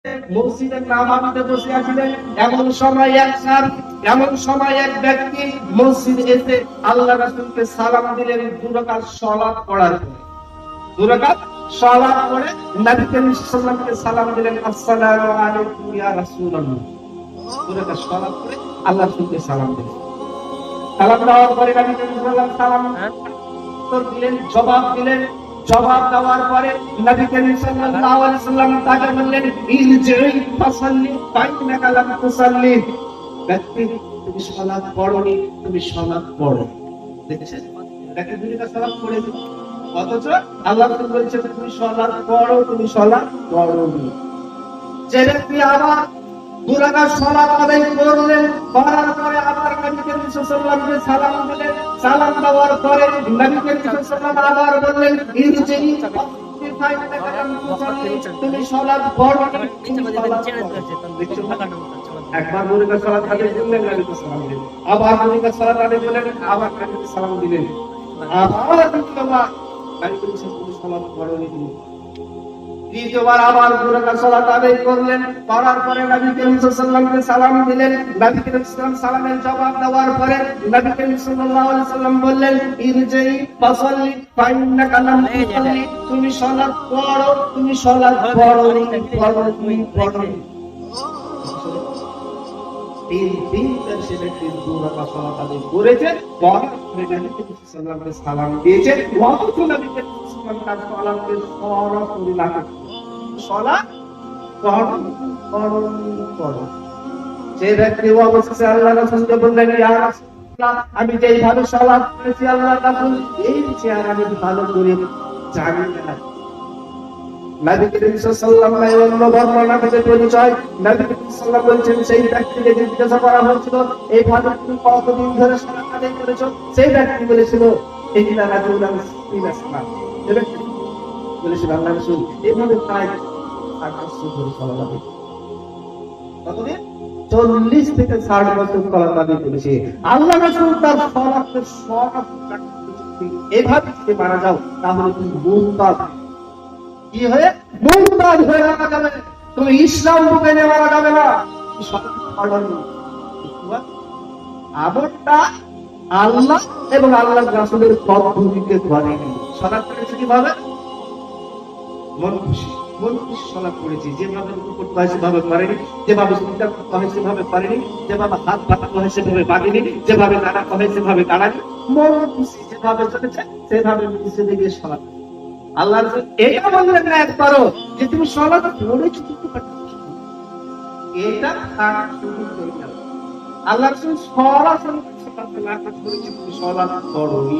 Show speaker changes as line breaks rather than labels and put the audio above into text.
মসজিদের নামাজে বসে আছিলেন, এমন সময় এক ব্যক্তি মসজিদে এসে আল্লাহ রাসূলকে সালাম দিলেন। 2 রাকাত সালাত পড়ার পরে, 2 রাকাত সালাত পড়ে নবী করিম সাল্লাল্লাহু আলাইহি ওয়াসাল্লামকে সালাম দিলেন, আসসালামু আলাইকুম ইয়া রাসূলুল্লাহ। 2 রাকাত সালাত পড়ে আল্লাহ রাসূলকে সালাম দিলেন। সালাম দেওয়ার পরে নবী করিম সাল্লাল্লাহু আলাইহি ওয়াসাল্লাম দিলেন, জবাব দেওয়ার পরে নবী করিম সাল্লাল্লাহু আলাইহি ওয়াসাল্লাম তাকে বললেন, ইরজিই ফাসাল্লি ফাইন্নাকা লাম তুসাল্লি। ব্যক্তি, তুমি সালাত পড়োনি, তুমি সালাত পড়ো। দেখেছেন, ব্যক্তি দুইটা সালাত পড়েছে, অথচ আল্লাহ রাসূল বলেছেন তুমি সালাত পড়ো, তুমি সালাত পড়োনি। যে ব্যক্তি আবার 2 রাকাত সালাত আদায় করলেন, করার পরে আবার নবী করিম সাল্লাল্লাহু আলাইহি ওয়াসাল্লামকে সালাম দিলেন। সালাম দেওয়ার পরে নবী করিম সাল্লাল্লাহু আলাইহি ওয়াসাল্লাম আবার বললেন, ইরজিই ফাইন্নাকা লাম তুসাল্লি, তুমি সালাত পড়ো, তুমি সালাত পড়ো। একবার 2 রাকাত সালাত আদায় করলেন, নবীকে সালাম দিলেন। আবার 2 রাকাত সালাত আদায় করলেন, আবার নবীকে সালাম দিলেন। আবার দ্বিতীয়বার নবী করিম সাল্লাল্লাহু আলাইহি ওয়াসাল্লাম সালাত পড়োনি। তৃতীয়বার আবার 2 রাকাত সালাত আদায় করলেন, করার পরে নবী করিম সাল্লাল্লাহু আলাইহি ওয়াসাল্লামকে সালাম দিলেন। নবী করিম সাল্লাল্লাহু আলাইহি ওয়াসাল্লাম সালামের জবাব দেওয়ার পরে নবী করিম সাল্লাল্লাহু আলাইহি ওয়াসাল্লাম বললেন, ইরজিই ফাসাল্লি ফাইন্নাকা লাম তুসাল্লি, তুমি সালাত পড়ো, তুমি সালাত পড়ো। তিন সে ব্যক্তি 2 রাকাত সালাত আদায় করেছে, পরে নবী করিম সাল্লাল্লাহু আলাইহি ওয়াসাল্লামকে সালাম দিয়েছে। অথচ নবী করিম সাল্লাল্লাহু আলাইহি ওয়াসাল্লাম তার সালাতকে সরাসরি লাগে সালাত পড়ো। যে ব্যক্তি অবশেষে আল্লাহ রাসূলকে বললেন, ইয়া রাসূলুল্লাহ, আমি যে এইভাবে সালাত করেছি আল্লাহ রাসূল, এই চেহারা আমি ভালো করে জানি না। নবী করিম সাল্লাল্লাহু আলাইহি ওয়াসাল্লাম বর্ণনা থেকে পরিচয়, নবী করিম সাল্লাল্লাহু আলাইহি ওয়াসাল্লাম বলেছেন, সেই ব্যক্তিকে জিজ্ঞাসা করা হয়েছিল, এইভাবে তুমি কতদিন ধরে সালাত আদায় করেছো? সেই ব্যক্তি বলেছিল, ইন্না রাজুলান ফিলাসলাম। এই ব্যক্তি বলেছিল, আল্লাহ রাসূল, এইভাবে প্রায় 60 বছর ধরে সালাত আদায় করেছি। কতদিন? 40 থেকে 60 বছর সালাত আদায় করেছে। আল্লাহ রাসূল তার সালাতের সরাসরি এইভাবে যদি মারা যাও, তাহলে তুমি মুরতাদ, কি হয়ে মুরতাদ হয়ে মারা যাবে, তুমি ইসলাম বুকে নিয়ে মারা যাবে না। আবরটা আল্লাহ এবং আল্লাহ রাসূলের পদ্ধতিতে করেনি। সালাত করেছে কিভাবে? মন খুশি সালাত করেছি, যেভাবে করতে হয় সেভাবে করেনি, যেভাবে চিন্তা করতে হয় সেভাবে করেনি, যেভাবে হাত বাঁধাতে হয় সেভাবে বাঁধেনি, যেভাবে দাঁড়াতে হয় সেভাবে দাঁড়ানি, মন খুশি যেভাবে চলেছে সেভাবে খুশি দিকে সালাত। আল্লাহ রাসূল এটা বললেন না একবারও যে তুমি সালাত পড়েছো, এটা শুরু করে দাও। আল্লাহ রাসূল সরাসরি সালাত করেছে, তুমি সালাত পড়োনি।